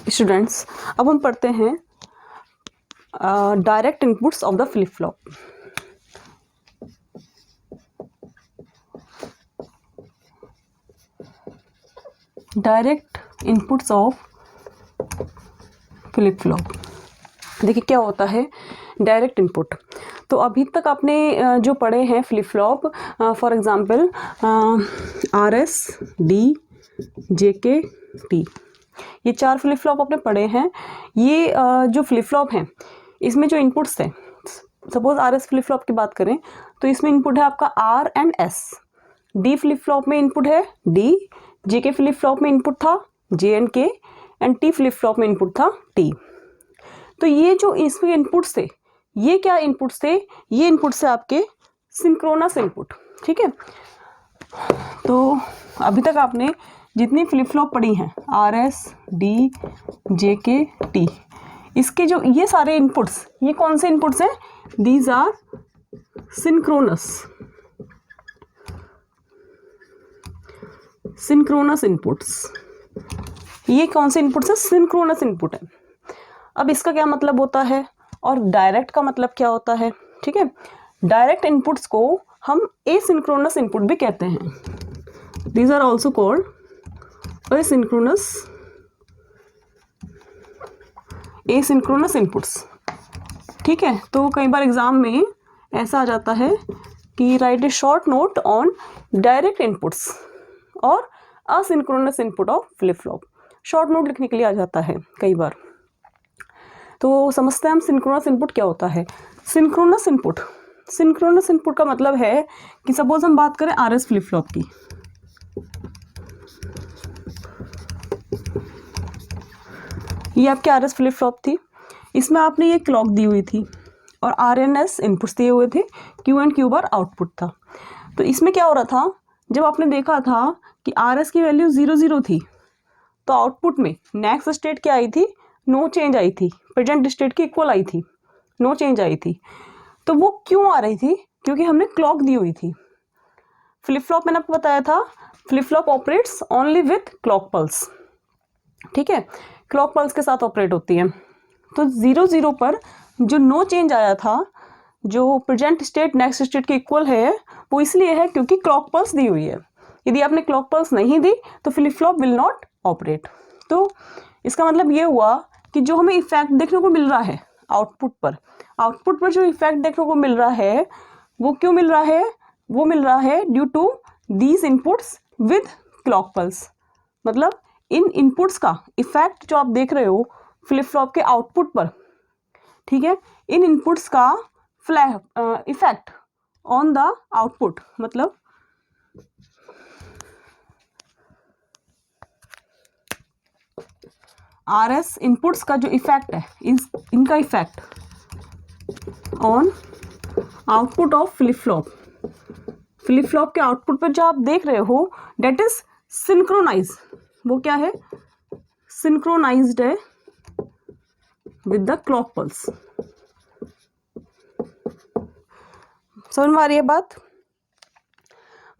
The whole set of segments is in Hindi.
स्टूडेंट्स, अब हम पढ़ते हैं direct inputs of the flip flop. Direct inputs of flip flop. देखिए क्या होता है डायरेक्ट इनपुट। तो अभी तक आपने जो पढ़े हैं flip flop, for example RS, D, JK, T, ये 4 फ्लिप फ्लॉप आपने पढ़े हैं। ये जो फ्लिप फ्लॉप हैं इसमें जो इनपुट्स हैं, सपोज RS फ्लिप फ्लॉप की बात करें तो इसमें इनपुट है आपका R and S। D flip flop में इनपुट है D, JK फ्लिप फ्लॉप में इनपुट था J and K, and T flip flop में इनपुट था T। तो ये जो इसमें इनपुट्स थे, ये क्या इनपुट्स थे? ये इनपुट्स है आपके सिंक्रोनस इनपुट। ठीक है, तो अभी तक आपने जितनी फ्लिप फ्लॉप पढ़ी हैं RS, D, JK, T, इसके जो ये सारे इनपुट्स, ये कौन से इनपुट्स हैं? These are synchronous inputs. ये कौन से इनपुट्स है? सिंक्रोनस इनपुट है। अब इसका क्या मतलब होता है और डायरेक्ट का मतलब क्या होता है? ठीक है, डायरेक्ट इनपुट्स को हम एसिंक्रोनस इनपुट भी कहते हैं। These are also called asynchronous inputs. ठीक है, तो कई बार एग्जाम में ऐसा आ जाता है कि right a short note on direct inputs और asynchronous input of flip flop. Short note लिखने के लिए आ जाता है कई बार। तो समझते हैं हम सिंक्रोनस इनपुट क्या होता है। सिंक्रोनस इनपुट का मतलब है कि सपोज हम बात करें RS फ्लिप फ्लॉप की। ये आपकी RS फ्लिप फ्लॉप थी, इसमें आपने ये क्लॉक दी हुई थी और RNS इनपुट्स दिए हुए थे, Q and Q bar output था। तो इसमें क्या हो रहा था, जब आपने देखा था कि RS की वैल्यू 0 0 थी तो आउटपुट में नेक्स्ट स्टेट क्या आई थी? नो चेंज आई थी, प्रेजेंट स्टेट की इक्वल आई थी, नो चेंज आई थी। तो वो क्यों आ रही थी? क्योंकि हमने क्लॉक दी हुई थी। फ्लिप फ्लॉप मैंने आपको बताया था, flip flop operates only with clock pulse. ठीक है, क्लॉक पल्स के साथ ऑपरेट होती है। तो 0 0 पर जो नो चेंज आया था, जो प्रेजेंट स्टेट नेक्स्ट स्टेट के इक्वल है, वो इसलिए है क्योंकि क्लॉक पल्स दी हुई है। यदि आपने क्लॉक पल्स नहीं दी तो flip flop will not operate. तो इसका मतलब ये हुआ कि जो हमें इफेक्ट देखने को मिल रहा है आउटपुट पर जो इफेक्ट देखने को मिल रहा है वो क्यों मिल रहा है? वो मिल रहा है due to these inputs with clock pulse. मतलब इन इनपुट्स का इफेक्ट जो आप देख रहे हो फ्लिप फ्लॉप के आउटपुट पर, ठीक है, इन इनपुट्स का इफेक्ट ऑन द आउटपुट, मतलब RS इनपुट्स का जो इफेक्ट है, इनका effect on output of flip flop के आउटपुट पर जो आप देख रहे हो डेट इज सिंक्रोनाइज। वो क्या है? सिंक्रोनाइज्ड है विद द क्लॉक पल्स। समझ में आ रही है बात?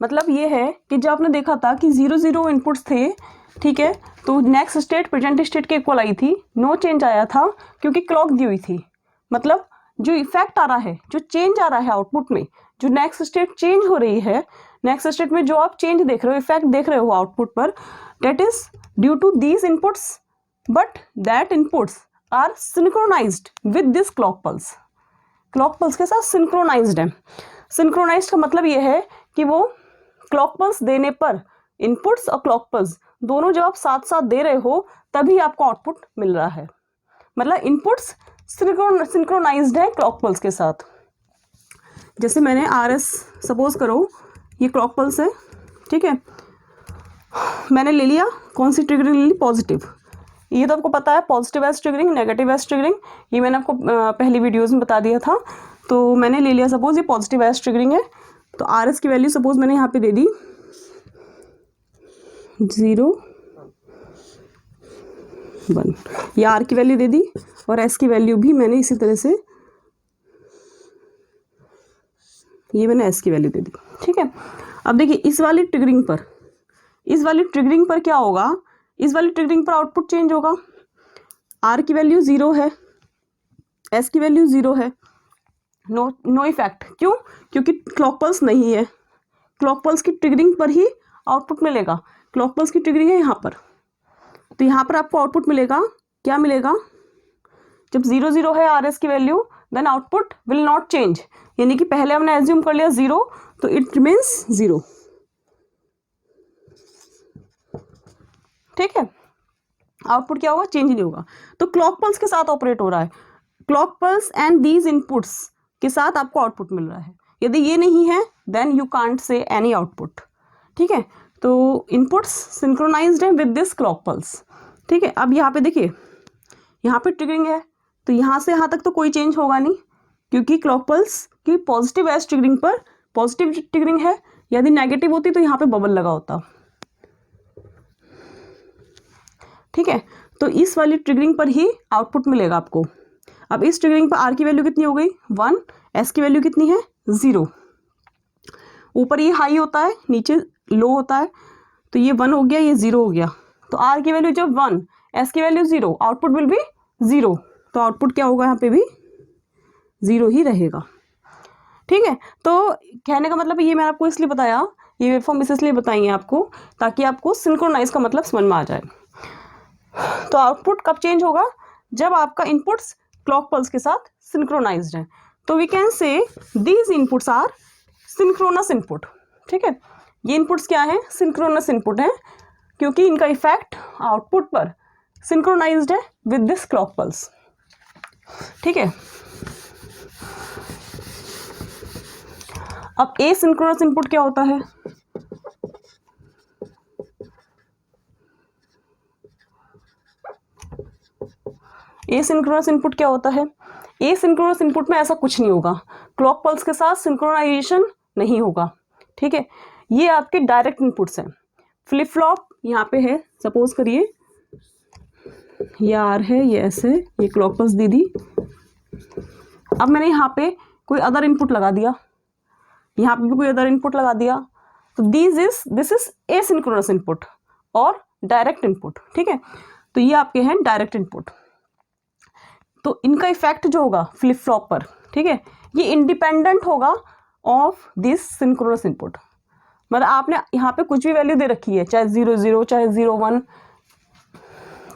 मतलब ये है कि जो आपने देखा था कि 0 0 इनपुट्स थे, ठीक है, तो नेक्स्ट स्टेट प्रेजेंट स्टेट के इक्वल आई थी, नो चेंज आया था क्योंकि क्लॉक दी हुई थी। मतलब जो इफेक्ट आ रहा है, जो चेंज आ रहा है आउटपुट में, जो नेक्स्ट स्टेट चेंज हो रही है, नेक्स्ट स्टेट में जो आप चेंज देख रहे हो, इफेक्ट देख रहे हो आउटपुट पर, that is due to these inputs, but that inputs are synchronized with this clock pulse. Clock pulse के साथ सिंक्रोनाइज्ड है। सिंक्रोनाइज्ड का मतलब ये है कि वो क्लॉक पल्स देने पर, इनपुट्स और क्लॉक पल्स दोनों जब आप साथ साथ दे रहे हो तभी आपको आउटपुट मिल रहा है। मतलब इनपुट्स सिंक्रोनाइज्ड है क्लॉक पल्स के साथ। जैसे मैंने RS सपोज करो ये क्लॉक पल्स है, ठीक है, मैंने ले लिया, कौन सी ट्रिगरिंग ले ली? पॉजिटिव। ये तो आपको पता है positive edge triggering, negative edge triggering, ये मैंने आपको पहली वीडियोस में बता दिया था। तो मैंने ले लिया, सपोज ये पॉजिटिव एज ट्रिगरिंग है, तो RS की वैल्यू सपोज मैंने यहाँ पे दे दी 0 1, या R की वैल्यू दे दी और S की वैल्यू भी मैंने इसी तरह से, ये मैंने S की वैल्यू दे दी। ठीक है, अब देखिए इस वाली ट्रिगरिंग पर क्या होगा? इस वाली ट्रिगरिंग पर आउटपुट चेंज होगा, आर की वैल्यू 0 है, एस की वैल्यू 0 है, नो इफेक्ट। क्यों? क्योंकि क्लॉक पल्स नहीं है। क्लॉक पल्स की ट्रिगरिंग पर ही आउटपुट मिलेगा। क्लॉक पल्स की ट्रिगरिंग है यहाँ पर, तो यहाँ पर आपको आउटपुट मिलेगा, क्या मिलेगा? जब 0 0 है आर एस की value, then output will not change, यानी कि पहले हमने एज्यूम कर लिया 0, तो इट रिमेन्स 0। ठीक है, आउटपुट क्या होगा? चेंज नहीं होगा। तो क्लॉक पल्स के साथ ऑपरेट हो रहा है, clock pulse and these inputs के साथ आपको आउटपुट मिल रहा है। यदि ये नहीं है then you can't say any output. ठीक है, तो इनपुट्स सिंक्रोनाइज्ड है विद दिस क्लॉक पल्स। ठीक है, अब यहाँ पे देखिए, यहाँ पे ट्रिगरिंग है, तो यहाँ से यहाँ तक तो कोई चेंज होगा नहीं, क्योंकि क्लॉक पल्स की पॉजिटिव एज ट्रिगरिंग पर पॉजिटिव ट्रिगरिंग है। यदि नेगेटिव होती तो यहाँ पे बबल लगा होता। ठीक है, तो इस वाली ट्रिगरिंग पर ही आउटपुट मिलेगा आपको। अब इस ट्रिगरिंग पर आर की वैल्यू कितनी हो गई? 1, एस की वैल्यू कितनी है? 0। ऊपर ये हाई होता है, नीचे लो होता है, तो ये 1 हो गया, ये 0 हो गया। तो आर की वैल्यू जब 1, एस की वैल्यू 0, आउटपुट विल बी 0। तो आउटपुट क्या होगा? यहाँ पे भी 0 ही रहेगा। ठीक है, तो कहने का मतलब ये मैंने आपको इसलिए बताया, ये वेवफॉर्म इसलिए बताई है आपको, ताकि आपको सिंक्रोनाइज का मतलब समझ में आ जाए। तो आउटपुट कब चेंज होगा? जब आपका इनपुट्स क्लॉक पल्स के साथ सिंक्रोनाइज्ड है। तो we can say these inputs are synchronous input. ठीक है, ये इनपुट्स क्या है? सिंक्रोनस इनपुट है, क्योंकि इनका इफेक्ट आउटपुट पर सिंक्रोनाइज्ड है विद दिस क्लॉक पल्स। ठीक है, अब ए सिंक्रोनस इनपुट क्या होता है? एसिंक्रोनस इनपुट क्या होता है? एसिंक्रोनस इनपुट में ऐसा कुछ नहीं होगा, क्लॉक पल्स के साथ सिंक्रोनाइजेशन नहीं होगा। ठीक है, ये आपके डायरेक्ट इनपुट्स हैं। फ्लिप फ्लॉप यहाँ पे है, सपोज करिए ये आर है, ये एस है, ये क्लॉक पल्स दे दी। अब मैंने यहाँ पे कोई अदर इनपुट लगा दिया, यहाँ पे भी कोई अदर इनपुट लगा दिया, तो दिस इज एसिंक्रोनस इनपुट और डायरेक्ट इनपुट। ठीक है, तो ये आपके हैं डायरेक्ट इनपुट। तो इनका इफेक्ट जो होगा फ्लिप फ्लॉप पर, ठीक है, ये इंडिपेंडेंट होगा ऑफ दिस सिंक्रोनस इनपुट। मतलब आपने यहाँ पे कुछ भी वैल्यू दे रखी है, चाहे 0 0, चाहे 0 1,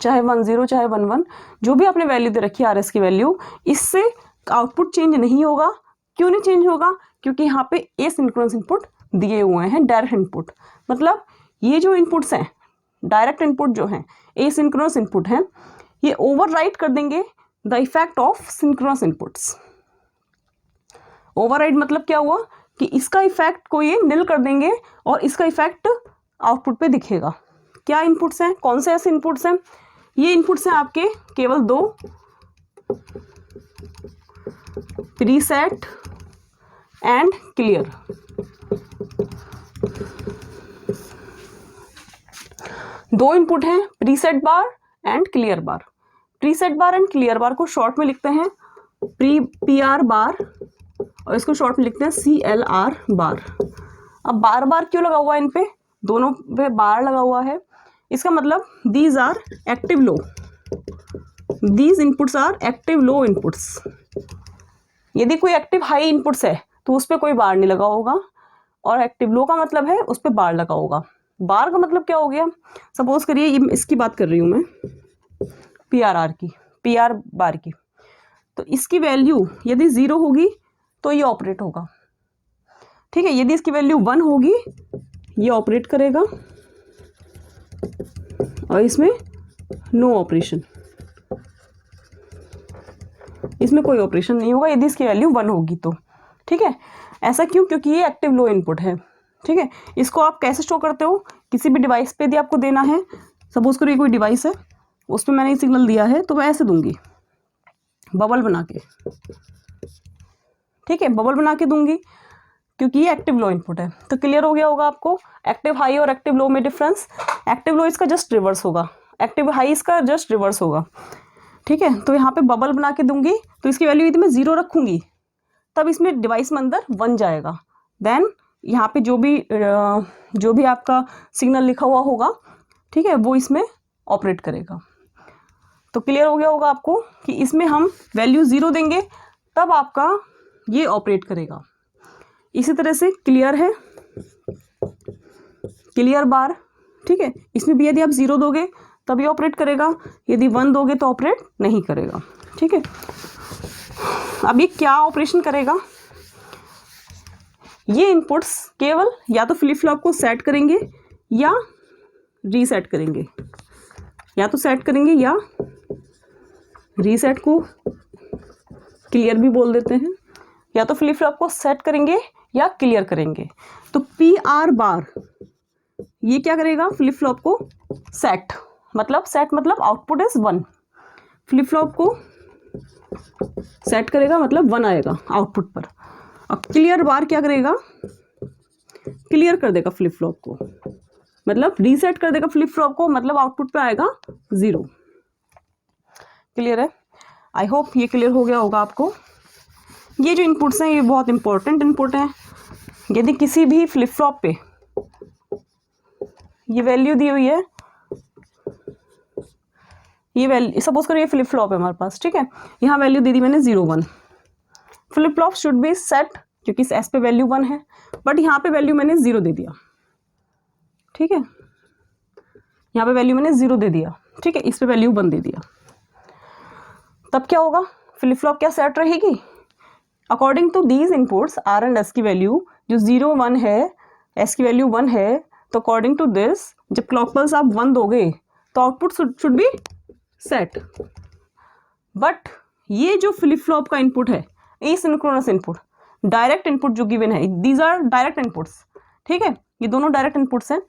चाहे 1 0, चाहे 1 1, जो भी आपने वैल्यू दे रखी है आर एस की वैल्यू, इससे आउटपुट चेंज नहीं होगा। क्यों नहीं चेंज होगा? क्योंकि यहाँ पे ए सिंक्रोनस इनपुट दिए हुए हैं, डायरेक्ट इनपुट। मतलब ये जो इनपुट्स हैं, डायरेक्ट इनपुट जो हैं, ए सिंक्रोनस इनपुट हैं, ये ओवरराइड कर देंगे the effect of synchronous inputs. Override मतलब क्या हुआ कि इसका इफेक्ट को ये निल कर देंगे और इसका इफेक्ट आउटपुट पे दिखेगा। क्या इनपुट्स हैं? कौन से ऐसे इनपुट्स हैं? ये इनपुट्स हैं आपके केवल 2, प्रीसेट एंड क्लियर। दो इनपुट हैं, preset bar and clear bar. Preset bar and clear bar को शॉर्ट में लिखते हैं पी आर बार, और इसको शॉर्ट में लिखते हैं CLR बार। अब बार बार क्यों लगा हुआ है? इन पे दोनों पे बार लगा हुआ है, इसका मतलब these are active low, these inputs are active low inputs. यदि कोई एक्टिव हाई इनपुट्स है तो उस पर कोई बार नहीं लगा होगा, और एक्टिव लो का मतलब है उस पर बार लगा होगा। बार का मतलब क्या हो गया? सपोज करिए ये इसकी बात कर रही हूँ मैं, PRR की, PR बार की, तो इसकी वैल्यू यदि 0 होगी तो ये ऑपरेट होगा। ठीक है, यदि इसकी वैल्यू 1 होगी ये ऑपरेट करेगा, और इसमें नो ऑपरेशन, इसमें कोई ऑपरेशन नहीं होगा यदि इसकी वैल्यू 1 होगी तो। ठीक है, ऐसा क्यों? क्योंकि ये एक्टिव लो इनपुट है। ठीक है, इसको आप कैसे स्टोर करते हो? किसी भी डिवाइस पे यदि आपको देना है, सपोज करो ये कोई डिवाइस है, उस पर मैंने सिग्नल दिया है, तो मैं ऐसे दूंगी बबल बना के। ठीक है, बबल बना के दूंगी क्योंकि ये एक्टिव लो इनपुट है। तो क्लियर हो गया होगा आपको एक्टिव हाई और एक्टिव लो में डिफरेंस। एक्टिव लो इसका जस्ट रिवर्स होगा, एक्टिव हाई इसका जस्ट रिवर्स होगा। ठीक है, तो यहाँ पे बबल बना के दूंगी, तो इसकी वैल्यू यदि मैं 0 रखूंगी तब इसमें डिवाइस में अंदर 1 जाएगा। देन यहाँ पे जो भी आपका सिग्नल लिखा हुआ होगा, ठीक है, वो इसमें ऑपरेट करेगा। तो क्लियर हो गया होगा आपको कि इसमें हम वैल्यू 0 देंगे तब आपका ये ऑपरेट करेगा। इसी तरह से क्लियर है, क्लियर बार, ठीक है, इसमें भी यदि आप 0 दोगे तब ये ऑपरेट करेगा, यदि 1 दोगे तो ऑपरेट नहीं करेगा, ठीक है। अब ये क्या ऑपरेशन करेगा, ये इनपुट्स केवल या तो फ्लिप फ्लॉप को सेट करेंगे या रीसेट करेंगे, या तो सेट करेंगे या रीसेट को क्लियर भी बोल देते हैं, या तो फ्लिप फ्लॉप को सेट करेंगे या क्लियर करेंगे। तो पी आर बार ये क्या करेगा, फ्लिप फ्लॉप को सेट मतलब आउटपुट इज 1, फ्लिप फ्लॉप को सेट करेगा मतलब 1 आएगा आउटपुट पर। और क्लियर बार क्या करेगा, क्लियर कर देगा फ्लिप फ्लॉप को, मतलब रीसेट कर देगा फ्लिप फ्लॉप को, मतलब आउटपुट पे आएगा 0। क्लियर है, आई होप ये क्लियर हो गया होगा आपको। ये जो इनपुट्स हैं ये बहुत इंपॉर्टेंट इनपुट हैं। यदि किसी भी फ्लिप फ्लॉप पे ये वैल्यू दी हुई है, ये वैल्यू सपोज करो ये फ्लिप फ्लॉप है हमारे पास, ठीक है, यहाँ वैल्यू दे दी मैंने 0 1, flip flop should be set क्योंकि इस एस पे वैल्यू 1 है, बट यहाँ पे वैल्यू मैंने 0 दे दिया, ठीक है, यहाँ पे वैल्यू मैंने 0 दे दिया, ठीक है, इस पे वैल्यू 1 दे दिया, तब क्या होगा, फ्लिप फ्लॉप क्या सेट रहेगी, according to these inputs R and S की वैल्यू जो 0 1 है, एस की वैल्यू 1 है, तो अकॉर्डिंग टू दिस जब क्लॉक पल्स आप 1 दोगे तो output should be set. But ये जो फ्लिप फ्लॉप का इनपुट है, एसिंक्रोनस इनपुट, डायरेक्ट इनपुट जो गिवन है, दीज आर डायरेक्ट इनपुट्स, ठीक है, ये दोनों डायरेक्ट इनपुट्स हैं,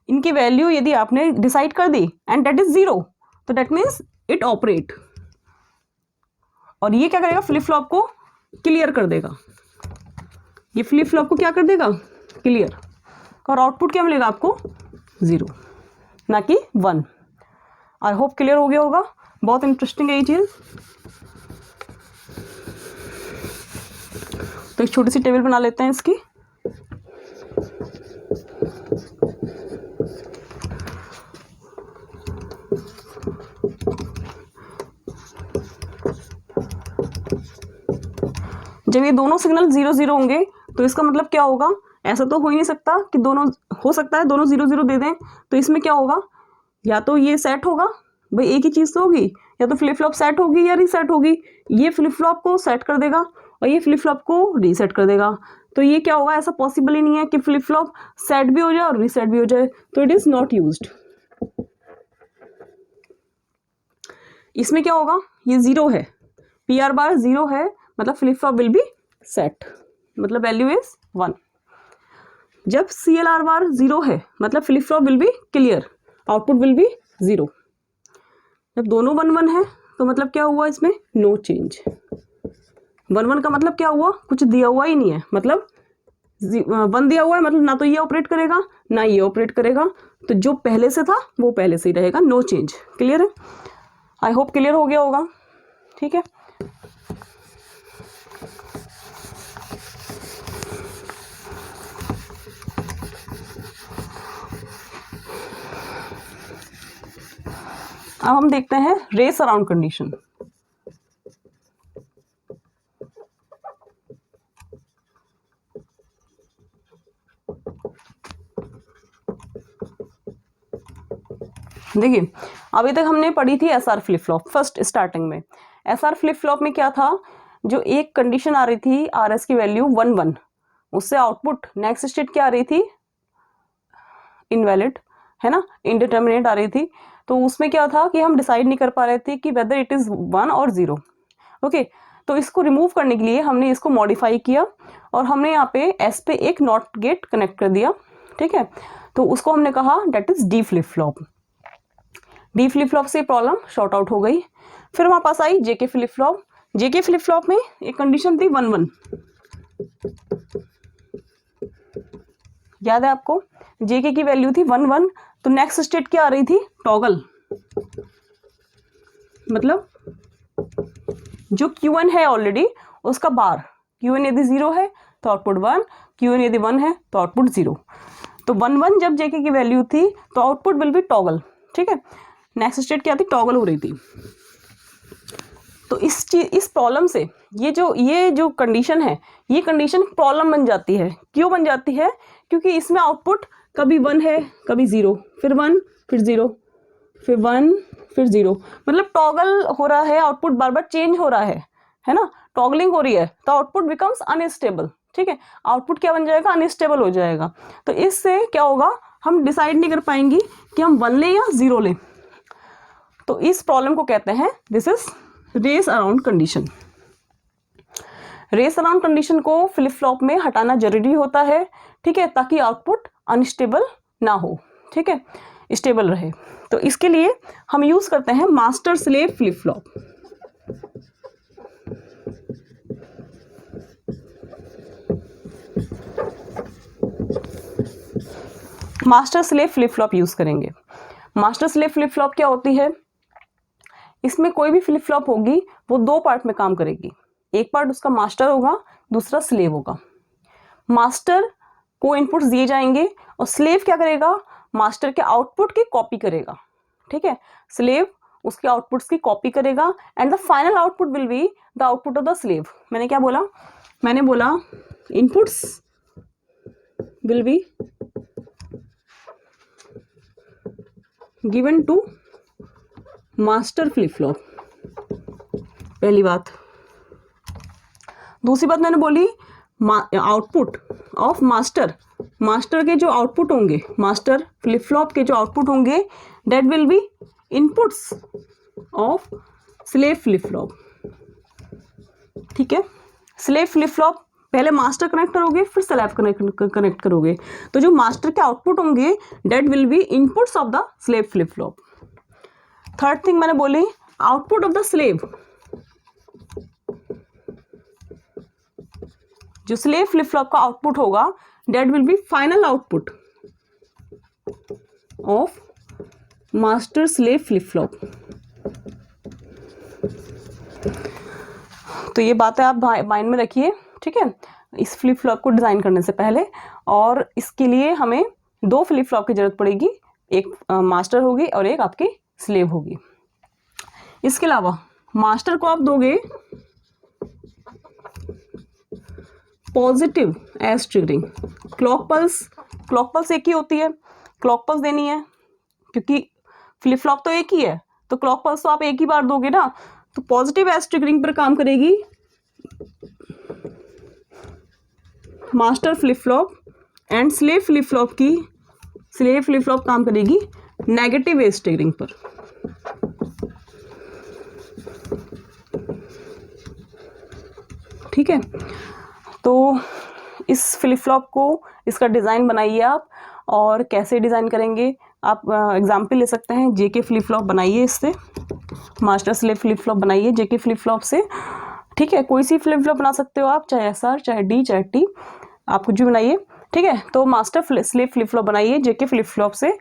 इनकी वैल्यू यदि आपने डिसाइड कर दी एंड दैट इज 0, तो दैट मीन्स इट ऑपरेट, और ये क्या करेगा, फ्लिप फ्लॉप को क्लियर कर देगा, ये फ्लिप फ्लॉप को क्या कर देगा, क्लियर, और आउटपुट क्या मिलेगा आपको 0 ना कि 1। आई होप क्लियर हो गया होगा, बहुत इंटरेस्टिंग है ये चीज़। तो एक छोटी सी टेबल बना लेते हैं इसकी। जब ये दोनों सिग्नल 0 0 होंगे तो इसका मतलब क्या होगा, ऐसा तो हो ही नहीं सकता कि दोनों, हो सकता है दोनों 0 0 दे दें, तो इसमें क्या होगा, या तो ये सेट होगा, भाई एक ही चीज़ तो होगी, या तो फ्लिप फ्लॉप सेट होगी या रीसेट होगी, ये फ्लिप फ्लॉप को सेट कर देगा और ये फ्लिप फ्लॉप को रीसेट कर देगा, तो ये क्या होगा, ऐसा पॉसिबल ही नहीं है कि फ्लिप फ्लॉप सेट भी हो जाए और रीसेट भी हो जाए, तो इट इज़ नॉट यूज्ड। इसमें क्या होगा, ये 0 है, पी आर बार 0 है, मतलब flip flop will be set, मतलब वैल्यू इज 1। जब सी एल आर बार 0 है मतलब flip flop will be clear, output will B 0। जब दोनों 1 1 है तो मतलब क्या हुआ, इसमें नो चेंज। 1 1 का मतलब क्या हुआ, कुछ दिया हुआ ही नहीं है, मतलब 1 दिया हुआ है, मतलब ना तो ये ऑपरेट करेगा ना ये ऑपरेट करेगा, तो जो पहले से था वो पहले से ही रहेगा, नो चेंज। क्लियर है, आई होप क्लियर हो गया होगा, ठीक है। अब हम देखते हैं रेस अराउंड कंडीशन। देखिए अभी तक हमने पढ़ी थी SR flip flop first starting में। एसआर फ्लिप फ्लॉप में क्या था, जो एक कंडीशन आ रही थी आर एस की वैल्यू 1 1, उससे आउटपुट नेक्स्ट स्टेट क्या आ रही थी, इनवैलिड, है ना, इनडिटर्मिनेट आ रही थी। तो उसमें क्या था कि हम डिसाइड नहीं कर पा रहे थे कि वेदर इट इज़ 1 और 0। ओके, तो इसको रिमूव करने के लिए हमने इसको मॉडिफाई किया और हमने यहाँ पे एस पे एक नॉट गेट कनेक्ट कर दिया, ठीक है। तो उसको हमने कहा that is D flip flop. D flip flop से प्रॉब्लम शॉर्ट आउट हो गई। फिर हमारे पास आई JK flip flop. JK flip flop में एक कंडीशन थी 1 1, याद है आपको, जेके की वैल्यू थी 1 1, तो नेक्स्ट स्टेट क्या आ रही थी, टॉगल, मतलब जो Q1 है ऑलरेडी उसका बार, Q1 यदि 0 है तो आउटपुट 1, Q1 यदि 1 है तो आउटपुट 0। तो 1 1 जब जेके की वैल्यू थी तो आउटपुट विल बी टॉगल, ठीक है। नेक्स्ट स्टेट क्या थी, टॉगल हो रही थी। तो इस प्रॉब्लम से ये जो कंडीशन है, ये कंडीशन प्रॉब्लम बन जाती है। क्यों बन जाती है? क्योंकि इसमें आउटपुट कभी 1 है, कभी 0, फिर 1, फिर 0, फिर 1, फिर 0, मतलब टॉगल हो रहा है, आउटपुट बार बार चेंज हो रहा है ना, टॉगलिंग हो रही है, तो आउटपुट बिकम्स अनस्टेबल। ठीक है, आउटपुट क्या बन जाएगा? अनस्टेबल हो जाएगा। तो इससे क्या होगा, हम डिसाइड नहीं कर पाएंगे कि हम 1 लें या 0 लें। तो इस प्रॉब्लम को कहते हैं, this is race around condition. Race around condition को फ्लिप फ्लॉप में हटाना जरूरी होता है, ठीक है, ताकि आउटपुट अनस्टेबल ना हो, ठीक है, स्टेबल रहे। तो इसके लिए हम यूज करते हैं master slave flip flop. Master slave flip flop use करेंगे। मास्टर स्लेव फ्लिप फ्लॉप क्या होती है? इसमें कोई भी फ्लिप फ्लॉप होगी वो 2 पार्ट में काम करेगी। एक पार्ट उसका मास्टर होगा, दूसरा स्लेव होगा। मास्टर को इनपुट्स दिए जाएंगे और स्लेव क्या करेगा? मास्टर के आउटपुट की कॉपी करेगा, ठीक है। स्लेव उसके आउटपुट्स की कॉपी करेगा and the final output will be the output of the slave. मैंने क्या बोला? मैंने बोला inputs will be given to master flip flop, पहली बात। दूसरी बात मैंने बोली आउटपुट ऑफ मास्टर, मास्टर के जो आउटपुट होंगे, मास्टर फ्लिप फ्लॉप के जो आउटपुट होंगे, that will be inputs of slave flip flop, ठीक है। स्लेव फ्लिप फ्लॉप पहले मास्टर कनेक्ट करोगे, फिर स्लेव कनेक्ट करोगे, तो जो मास्टर के आउटपुट होंगे that will be inputs of the slave flip flop. Third thing मैंने बोली आउटपुट ऑफ द स्लेव, जो स्लेव फ्लिप फ्लॉप का आउटपुट होगा that will be final output of master slave flip flop. तो ये बातें आप माइंड में रखिए, ठीक है, इस फ्लिप फ्लॉप को डिजाइन करने से पहले। और इसके लिए हमें 2 फ्लिप फ्लॉप की जरूरत पड़ेगी, एक मास्टर होगी और एक आपकी स्लेव होगी। इसके अलावा मास्टर को आप दोगे positive edge triggering. Clock pulse एक ही होती है, क्लॉक पल्स देनी है क्योंकि फ्लिप फ्लॉप तो एक ही है, तो क्लॉक पल्स तो आप एक ही बार दोगे ना। तो पॉजिटिव एज ट्रिगरिंग पर काम करेगी master flip flop and slave flip flop काम करेगी नेगेटिव एज ट्रिगरिंग पर। ठीक है, तो इस फ्लिप फ्लॉप को, इसका डिज़ाइन बनाइए आप। और कैसे डिज़ाइन करेंगे आप एग्जाम्पल ले सकते हैं, जेके फ्लिप फ्लॉप बनाइए, इससे मास्टर स्लेव फ्लिप फ्लॉप बनाइए जेके फ्लिप फ्लॉप से, ठीक है। कोई सी फ्लिप फ्लॉप बना सकते हो आप, चाहे एसआर, चाहे डी, चाहे टी, आप कुछ भी बनाइए, ठीक है। तो मास्टर स्लेव फ्लिप फ्लॉप बनाइए जेके फ्लिप फ्लॉप से,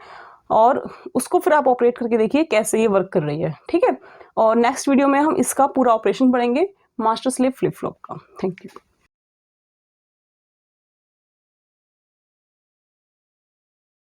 और उसको फिर आप ऑपरेट करके देखिए कैसे ये वर्क कर रही है, ठीक है। और नेक्स्ट वीडियो में हम इसका पूरा ऑपरेशन पढ़ेंगे मास्टर स्लेव फ्लिप फ्लॉप का। Thank you.